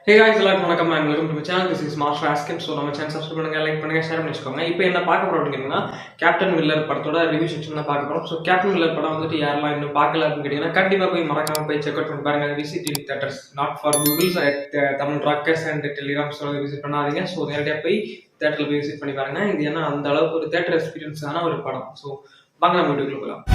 Hey guys, எல்லாருக்கும் வணக்கம் and welcome to my channel. This is Master Askin. So நம்ம channel subscribe பண்ணுங்க, like பண்ணுங்க, ஷேர் பண்ணி வச்சுக்கோங்க. இப்போ என்ன பார்க்க போறோம் அப்படின்னா கேப்டன் மில்லர் படத்தோட ரிவ்யூ செக்ஷன் தான் பார்க்க போறோம். ஸோ கேப்டன் மில்லர் படம் வந்துட்டு யாரெல்லாம் இன்னும் பார்க்கல அப்படின்னு கேட்டீங்கன்னா கண்டிப்பா போய் மறக்காம போய் செக் அவுட் பண்ணி பாருங்க. Visit in theatres not for Google's Tamil Rockers and telegrams visit பண்ணாதீங்க. ஸோ நேரடியாக போய் தேட்டரில் போய் விசிட் பண்ணி பாருங்க. இது ஏன்னா அந்த அளவுக்கு ஒரு தேட்டர் எக்ஸ்பீரியன்ஸான ஒரு படம். ஸோ வாங்க நம்ம வீட்டுக்குள்ள போகலாம்.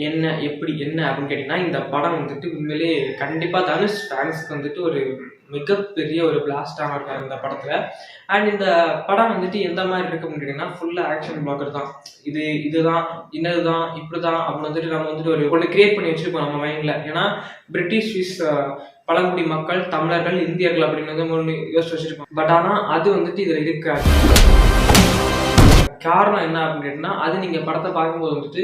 என்ன எப்படி என்ன அப்படின்னு கேட்டீங்கன்னா இந்த படம் வந்துட்டு உண்மையிலே கண்டிப்பா தனுஷ் ஃபேன்ஸ்க்கு வந்துட்டு ஒரு மிகப்பெரிய ஒரு பிளாஸ்டாக இருக்காரு இந்த படத்துல. அண்ட் இந்த படம் வந்துட்டு எந்த மாதிரி இருக்கு அப்படின்னு கேட்டீங்கன்னா ஃபுல்லா ஆக்ஷன் பிளாக்கர் தான். இதுதான் இன்னதுதான் இப்படிதான் அப்படின்னு வந்துட்டு நம்ம வந்துட்டு ஒரு ஒன்று கிரியேட் பண்ணி வச்சிருப்போம் நம்ம மைண்ட்ல. ஏன்னா பிரிட்டிஷ் பழங்குடி மக்கள், தமிழர்கள், இந்தியர்கள் அப்படின்னு வந்து ஒன்று யோசிச்சு வச்சிருப்போம். பட் ஆனா அது வந்துட்டு இதுல இருக்காது. காரணம் என்ன அப்படின்னு கேட்டீங்கன்னா அது நீங்க படத்தை பார்க்கும்போது வந்துட்டு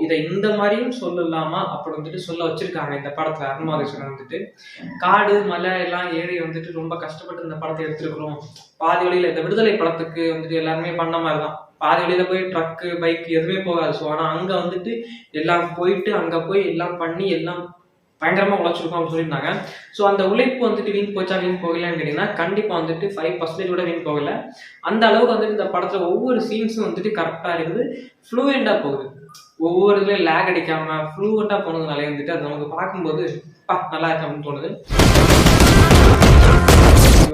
இதை இந்த மாதிரியும் சொல்லலாமா அப்படி வந்துட்டு சொல்ல வச்சிருக்காங்க. இந்த படத்துல அருண்மாதேஸ்வரன் வந்துட்டு காடு மலை எல்லாம் ஏறி வந்துட்டு ரொம்ப கஷ்டப்பட்டு இந்த படத்தை எடுத்துருக்கிறோம். பாதி வழியில இந்த விடுதலை படத்துக்கு வந்துட்டு எல்லாருமே பண்ண மாதிரிதான். பாதி வழியில போய் ட்ரக்கு பைக் எதுவுமே போகாது. ஸோ ஆனா அங்க வந்துட்டு எல்லாம் போயிட்டு அங்க போய் எல்லாம் பண்ணி எல்லாம் பயங்கரமா உழைச்சிருக்கோம் அப்படின்னு சொல்லியிருந்தாங்க. ஸோ அந்த உழைப்பு வந்துட்டு வீண் போச்சா வீண் போகலன்னு கேட்டீங்கன்னா கண்டிப்பா வந்துட்டு 5% கூட வீண் போகல. அந்த அளவுக்கு வந்துட்டு இந்த படத்துல ஒவ்வொரு சீன்ஸும் வந்துட்டு கரெக்டா இருக்குது, ஃப்ளூயண்டா போகுது. ஒவ்வொரு இதுலயும் லேக் அடிக்காம ஃப்ளூவெண்டா போனதுனாலே வந்துட்டு அது நமக்கு பார்க்கும்போது நல்லா இருக்கு அப்படின்னு தோணுது.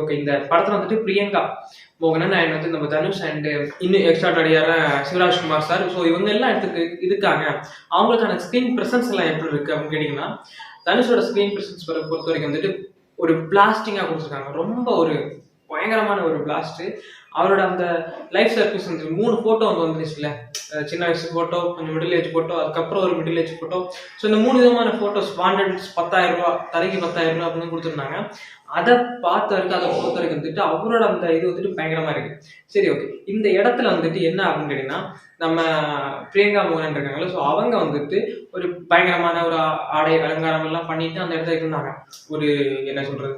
ஓகே, இந்த படத்துல வந்துட்டு பிரியங்கா மோகனன் அண்ட் வந்து நம்ம தனுஷ் அண்ட் இன்னும் எக்ஸ்ட்ரா நடிகார சிவராஜ்குமார் சார், ஸோ இவங்க எல்லாம் இருக்காங்க. அவங்களுக்கான ஸ்கிரீன் பிரசன்ஸ் எல்லாம் எப்படி இருக்கு அப்படின்னு கேட்டீங்கன்னா தனுஷோட ஸ்கிரீன் பிரசன்ஸ் பொறுத்த வரைக்கும் வந்துட்டு ஒரு பிளாஸ்டிங்கா கொடுத்துருக்காங்க. ரொம்ப ஒரு பயங்கரமான ஒரு பிளாஸ்ட். அவரோட அந்த லைஃப் சர்வீஸ் வந்து 3 போட்டோ வந்துருச்சுல, சின்ன வயசு போட்டோ, கொஞ்சம் மிடில் ஏஜ் போட்டோ, அதுக்கப்புறம் ஒரு மிடில் ஏஜ் போட்டோ. ஸோ இந்த 3 விதமான போட்டோஸ் வாண்டட்ஸ் 10,000 ரூபா, தலைக்கு 10,000 ரூபா அப்படின்னு கொடுத்துருந்தாங்க. அதை பார்த்த வரைக்கும் அதை பொறுத்த வரைக்கும் வந்துட்டு அவரோட அந்த இது வந்துட்டு பயங்கரமா இருக்கு. சரி, ஓகே, இந்த இடத்துல வந்துட்டு என்ன அப்படின்னு கேட்டீங்கன்னா நம்ம பிரியங்கா மோகன் இருக்காங்கல்ல, ஸோ அவங்க வந்துட்டு ஒரு பயங்கரமான ஒரு ஆடை அலங்காரம் எல்லாம் பண்ணிட்டு அந்த இடத்துல இருந்தாங்க. ஒரு என்ன சொல்றது,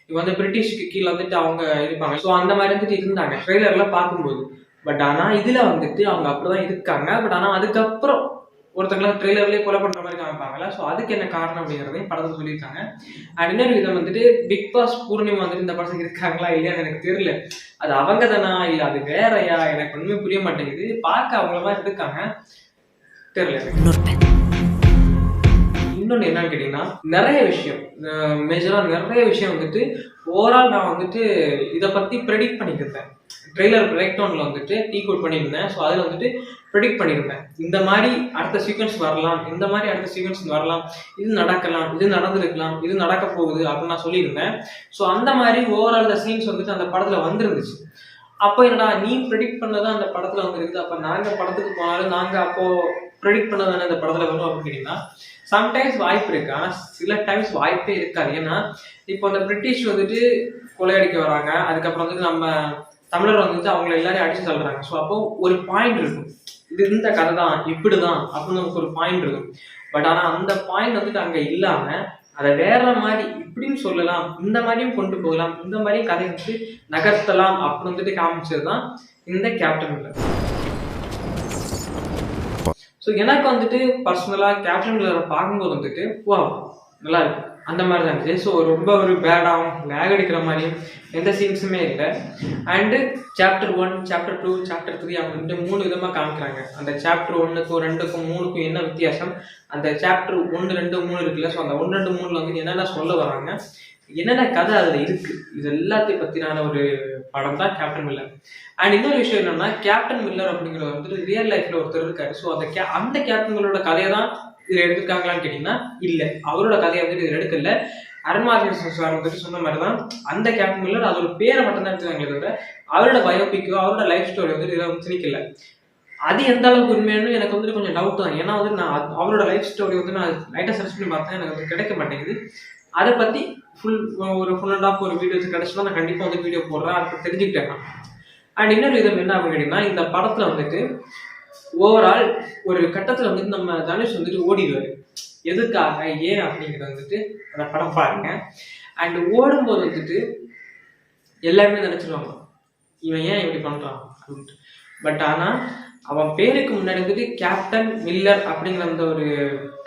இப்போ வந்து பிரிட்டிஷ்க்கு கீழே வந்துட்டு அவங்க இருப்பாங்க. ஸோ அந்த மாதிரி வந்துட்டு இருந்தாங்க ட்ரெய்லர்ல பார்க்கும்போது. பட் ஆனா இதுல வந்துட்டு அவங்க அப்படிதான் இருக்காங்க. பட் ஆனா அதுக்கப்புறம் ஒருத்தங்கள ட்ரெய்லர்லேயே கொலை பண்ற மாதிரி காமிப்பாங்கல்ல, ஸோ அதுக்கு என்ன காரணம் அப்படிங்கிறதையும் படத்துல சொல்லியிருக்காங்க. அண்ட் இன்னொரு விதம் வந்துட்டு பிக் பாஸ் பூர்ணிமா வந்துட்டு இந்த படத்துக்கு இருக்காங்களா இல்லையான்னு எனக்கு தெரியல. அது அவங்க தானா இல்லை அது வேறையா எனக்கு ஒண்ணுமே புரிய மாட்டேங்குது. பார்க்க அவங்கள மாதிரி இருக்காங்க, தெரியல. இன்னொன்று என்னன்னு கேட்டீங்கன்னா நிறைய விஷயம் நிறைய விஷயம் வந்துட்டு ஓவரால் நான் வந்துட்டு இதை பத்தி ப்ரெடிக்ட் பண்ணியிருந்தேன். ட்ரெய்லர் பிரேக் டவுன்ல வந்துட்டு டீ கோட் பண்ணியிருந்தேன். ஸோ அதில் வந்துட்டு ப்ரெடிக்ட் பண்ணியிருந்தேன் இந்த மாதிரி அடுத்த சீக்வன்ஸ் வரலாம், இந்த மாதிரி அடுத்த சீக்வன்ஸ் வரலாம், இது நடக்கலாம், இது நடந்திருக்கலாம், இது நடக்க போகுது அப்படின்னு நான் சொல்லியிருந்தேன். ஸோ அந்த மாதிரி ஓவரால் த சீன்ஸ் வந்துட்டு அந்த படத்துல வந்துருந்துச்சு. அப்போ என்னடா நீ ப்ரெடிக்ட் பண்ணதான் அந்த படத்துல வந்துருக்குது, அப்போ நாங்க படத்துக்கு போனாலும் நாங்க அப்போ ப்ரெடிக்ட் பண்ணதானே அந்த படத்துல வரும் அப்படின்னு கேட்டீங்கன்னா சம்டைம்ஸ் வாய்ப்பு இருக்கு. ஆனா சில டைம்ஸ் வாய்ப்பே இருக்காது. ஏன்னா இப்போ அந்த பிரிட்டிஷ் வந்துட்டு கொள்ளையடிக்க வராங்க, அதுக்கப்புறம் வந்துட்டு நம்ம தமிழர் வந்துட்டு அவங்களை எல்லாரையும் அடிச்சு தள்ளுறாங்க. ஸோ அப்போ ஒரு பாயிண்ட் இருக்கும், இது இந்த கதை தான் இப்படிதான் அப்படின்னு நமக்கு ஒரு பாயிண்ட் இருக்கும். பட் ஆனா அந்த பாயிண்ட் வந்துட்டு அங்க இல்லாம அதை வேற மாதிரி இப்படின்னு சொல்லலாம், இந்த மாதிரியும் கொண்டு போகலாம், இந்த மாதிரியும் கதை வந்துட்டு நகர்த்தலாம் அப்படின்னு வந்துட்டு காமிச்சதுதான் இந்த கேப்டன் மில்லர். ஸோ எனக்கு வந்துட்டு பர்சனலாக கேப்டன் மில்லரை பார்க்கும்போது வந்துட்டு நல்லா இருக்கு அந்த மாதிரி தான் இருந்துச்சு. ஸோ ரொம்ப ஒரு பேடாகவும் லேக் அடிக்கிற மாதிரியும் எந்த சீன்ஸுமே இல்லை. அண்டு சாப்டர் 1, சாப்டர் 2, சாப்டர் 3 அப்படின்ட்டு 3 விதமாக காமிக்கிறாங்க. அந்த சாப்டர் 1க்கும் 2க்கும் 3க்கும் என்ன வித்தியாசம், அந்த சாப்டர் 1, 2, 3 இருக்குல்ல, ஸோ அந்த 1, 2, 3ல வந்து என்னென்ன சொல்ல வராங்க, என்னென்ன கதை அதில் இருக்கு, இது எல்லாத்தையும் பற்றினான ஒரு படம் தான் கேப்டன் மில்லர். அண்ட் இன்னொரு விஷயம் என்னன்னா கேப்டன் மில்லர் அப்படிங்கிறது வந்துட்டு ரியல் லைஃப்ல ஒருத்தர் இருக்காரு. ஸோ அந்த கேப்டன் மில்லரோட கதையை தான் இதில் எடுத்திருக்காங்களான்னு கேட்டீங்கன்னா இல்லை, அவரோட கதையை வந்துட்டு இதில் எடுக்கல. அருண்மாதேஸ்வரன் சார் வந்துட்டு சொன்ன மாதிரி தான் அந்த கேப்டன் மில்லர் அதோட பேரை மட்டும் தான் எடுத்துக்காங்களே தவிர அவரோட பயோபிக்கோ அவரோட லைஃப் ஸ்டோரி வந்துட்டு இதில் வந்து திணிக்கல. அது எந்த அளவுக்கு உண்மையானு எனக்கு வந்துட்டு கொஞ்சம் டவுட் தான். ஏன்னா வந்து நான் அவரோட லைஃப் ஸ்டோரி வந்து நான் லைட்டாக சர்ச் பண்ணி பார்த்தேன், எனக்கு வந்து கிடைக்க மாட்டேங்குது. அதை பற்றி ஃபுல் அண்ட் ஆஃப் ஒரு வீடியோஸ் கிடைச்சுன்னா நான் கண்டிப்பாக வந்து வீடியோ போடுறேன், அதை தெரிஞ்சுக்கிட்டேன். அண்ட் இன்னொரு விதம் என்ன அப்படின்னு கேட்டீங்கன்னா இந்த படத்தில் வந்துட்டு ஓவரால் ஒரு கட்டத்தில் வந்துட்டு நம்ம தனுஷ் வந்துட்டு ஓடிடுவாரு. எதுக்காக ஏன் அப்படிங்கிறத வந்துட்டு அந்த படம் பாருங்க. அண்ட் ஓடும்போது வந்துட்டு எல்லாருமே நினைச்சிருவாங்க இவன் ஏன் இப்படி பண்றான் அப்படின்ட்டு. பட் ஆனால் அவன் பேருக்கு முன்னாடி வந்துட்டு கேப்டன் மில்லர் அப்படிங்கிற அந்த ஒரு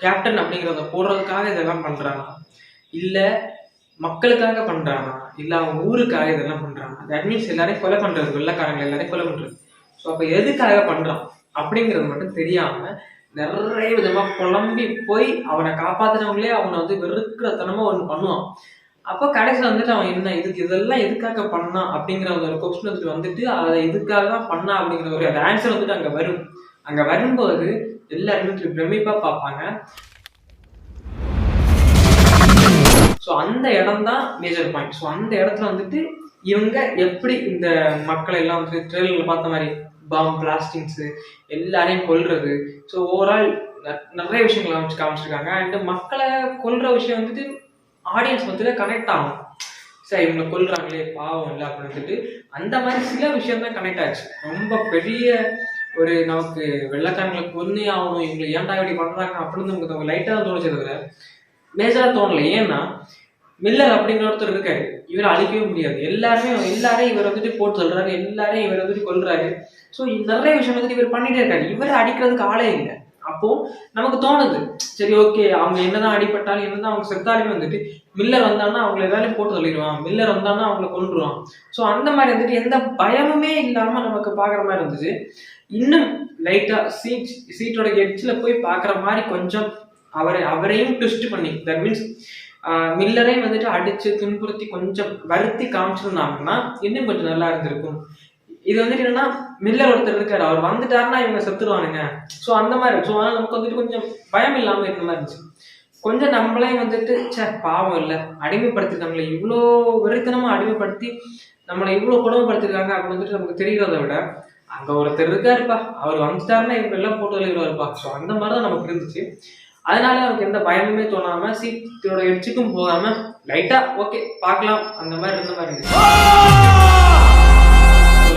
கேப்டன் அப்படிங்கிறத போடுறதுக்காக இதெல்லாம் பண்ணுறானா, இல்லை மக்களுக்காக பண்ணுறானா, இல்லை அவன் ஊருக்காக இதெல்லாம் பண்ணுறானா? தட் மீன்ஸ் எல்லாரையும் கொலை பண்ணுறது, வெள்ளைக்காரங்களை எல்லாரையும் கொலை பண்ணுறது. ஸோ அப்போ எதுக்காக பண்ணுறான் அப்படிங்கிறது மட்டும் தெரியாமல் நிறைய விதமாக குழம்பி போய் அவனை காப்பாற்றினவங்களே அவனை வந்து வெறுக்கிறத்தனமாக ஒன்று பண்ணுவான். அப்போ கடைசியில் வந்துட்டு அவன் என்ன இதெல்லாம் எதுக்காக பண்ணான் அப்படிங்கிற ஒரு கொஸ்டின் வந்துட்டு அதை எதுக்காக தான் பண்ணா அப்படிங்கிற ஒரு ஆன்சர் வந்துட்டு அங்கே வரும். அங்கே வரும்போது எல்லாருமே பிரமிப்பாக பார்ப்பாங்க. ஸோ அந்த இடம் தான் மேஜர் பாயிண்ட். ஸோ அந்த இடத்துல வந்துட்டு இவங்க எப்படி இந்த மக்களை எல்லாம் வந்து ட்ரெயிலில் பார்த்த மாதிரி பாம் பிளாஸ்டிங்ஸு எல்லாரையும் கொல்றது, ஸோ ஓவரால் நிறைய விஷயங்களை காமிச்சிருக்காங்க. அண்ட் மக்களை கொல்ற விஷயம் வந்துட்டு ஆடியன்ஸ் வந்து கனெக்ட் ஆகும். சரி இவங்களை கொல்றாங்களே பாவம் இல்லை அப்படின்னு வந்துட்டு அந்த மாதிரி சில விஷயம் தான் கனெக்ட் ஆச்சு. ரொம்ப பெரிய ஒரு நமக்கு வெள்ளைக்காரங்களை கொன்னே ஆகணும், இவங்களை ஏன்டா இப்படி பண்றாங்க அப்படின்னு நமக்கு லைட்டாக தோணுச்சதை தவிர மேஜராக தோணலை. ஏன்னா மில்லர் அப்படிங்கிற ஒருத்தர் இருக்காரு, இவரை அழிக்கவே முடியாது. எல்லாரையும் இவர் வந்துட்டு போட்டு சொல்றாரு, எல்லாரையும் இவர் வந்துட்டு கொல்றாரு. ஸோ நிறைய விஷயம் வந்துட்டு இவர் பண்ணிட்டே இருக்காரு, இவரை அடிக்கிறதுக்கு ஆளே இல்லை. அப்போ நமக்கு தோணுது சரி ஓகே அவங்க என்னதான் அடிப்பட்டாலும் என்னதான் அவங்க செத்தாலுமே வந்துட்டு மில்லர் வந்தான்னா அவங்களை எல்லாரையும் போட்டு சொல்லிடுவான், மில்லர் வந்தான்னா அவங்களை கொண்டுருவான். ஸோ அந்த மாதிரி வந்துட்டு எந்த பயமுமே இல்லாம நமக்கு பாக்குற மாதிரி இருந்துச்சு. இன்னும் லைட்டா சீட்டோட எட்ஜில் போய் பாக்குற மாதிரி கொஞ்சம் அவரையும் ட்விஸ்ட் பண்ணி, தட் மீன்ஸ் மில்லரையும் வந்துட்டு அடிச்சு துன்புறுத்தி கொஞ்சம் வருத்தி காமிச்சிருந்தாங்கன்னா இன்னும் கொஞ்சம் நல்லா இருந்திருக்கும். இது வந்துட்டு என்னன்னா மில்லர் ஒருத்தர் இருக்காரு, அவர் வந்துட்டாருன்னா இவங்க செத்துருவானுங்க. ஸோ அந்த மாதிரி ஸோ அதனால நமக்கு வந்துட்டு கொஞ்சம் பயம் இல்லாம இருந்த மாதிரி இருந்துச்சு. கொஞ்சம் நம்மளையும் வந்துட்டு பாவம் இல்லை அடிமைப்படுத்திருக்காங்களே, இவ்வளோ வெறித்தனமா அடிமைப்படுத்தி நம்மளை இவ்வளோ கொடுமைப்படுத்திருக்காங்க அப்படின்னு வந்துட்டு நமக்கு தெரிகிறத விட அங்க ஒருத்தர் இருக்காருப்பா, அவர் வந்துட்டாருன்னா இவங்க எல்லாம் போட்டு எழுதுவாருப்பா. ஸோ அந்த மாதிரிதான் நமக்கு இருந்துச்சு. அதனால அவருக்கு எந்த பயமுமே தோணாம சீட்டோட எட்ஜுக்கும் போகாம லைட்டா ஓகே பார்க்கலாம் அந்த மாதிரி இருந்த மாதிரி இருந்துச்சு.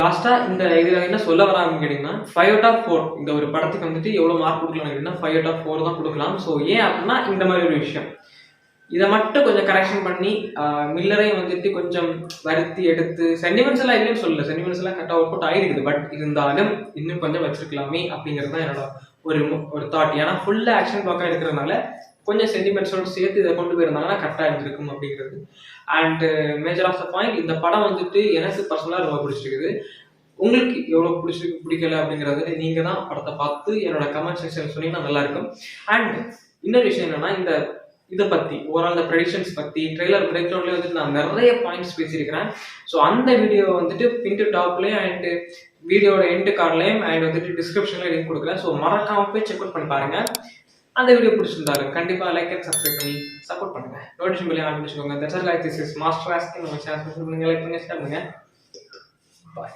லாஸ்டா இந்த இதுல என்ன சொல்ல வராங்கன்னு கேட்டீங்கன்னா 5/4 இந்த ஒரு படத்துக்கு வந்துட்டு எவ்வளவு மார்க் கொடுக்கலாம் கேட்டீங்கன்னா 5/4 தான் கொடுக்கலாம். ஸோ ஏன் அப்படின்னா இந்த மாதிரி ஒரு விஷயம் இதை மட்டும் கொஞ்சம் கரெக்ஷன் பண்ணி மில்லரையும் வந்துட்டு கொஞ்சம் வருத்தி எடுத்து சென்டிமெண்ட்ஸ் எல்லாம் இல்லைன்னு சொல்லல, சென்டிமெண்ட்ஸ் எல்லாம் கரெக்டாக ஒர்க் அவுட் ஆகிருக்குது. பட் இருந்தாலும் இன்னும் கொஞ்சம் வச்சிருக்கலாமே அப்படிங்கிறது தான் என்னோட ஒரு தாட். ஏன்னா ஃபுல்லாக ஆக்ஷன் பார்க்க இருக்கிறதுனால கொஞ்சம் சென்டிமெண்ட்ஸோடு சேர்த்து இதை கொண்டு போயிருந்தாங்கன்னா கரெக்டாக இருந்திருக்கும் அப்படிங்கிறது. And major of the point இந்த படம் வந்துட்டு எனக்கு பர்சனலாக ரொம்ப பிடிச்சிருக்குது. உங்களுக்கு எவ்வளோ பிடிச்சிருக்கு பிடிக்கல அப்படிங்கிறது நீங்கள் தான் படத்தை பார்த்து என்னோட கமெண்ட் செக்ஷன் சொன்னீங்கன்னா நல்லா இருக்கும். அண்ட் இன்னொரு விஷயம் என்னன்னா இதை பற்றி ஓவரால் இந்த ப்ரெடிக்ஷன்ஸ் பற்றி ட்ரெய்லர் பிரேக்ரவுண்ட்லேயே வந்துட்டு நான் நிறைய பாயிண்ட்ஸ் பேசியிருக்கிறேன். ஸோ அந்த வீடியோ வந்துட்டு பின்ட்டு டாப்லேயும் அண்ட் வீடியோட எண்டு கார்ட்லேயும் அண்ட் வந்துட்டு டிஸ்கிரிப்ஷன்லேயும் லிங்க் கொடுக்குறேன். ஸோ மறக்காம போய் செக் அவுட் பண்ணி பாருங்க. அந்த வீடியோ பிடிச்சிருந்தாரு கண்டிப்பாக லைக் அண்ட் சப்ஸ்கிரைப் பண்ணி சப்போர்ட் பண்ணுங்க. நோட்டிஃபிகேஷன் பில்லையும் ஆன் பண்ணிக்கோங்க. That's all. Like this is master asking. நம்ம சேனல் லைக் பண்ணி ஷேர் பண்ணுங்க. பாய்.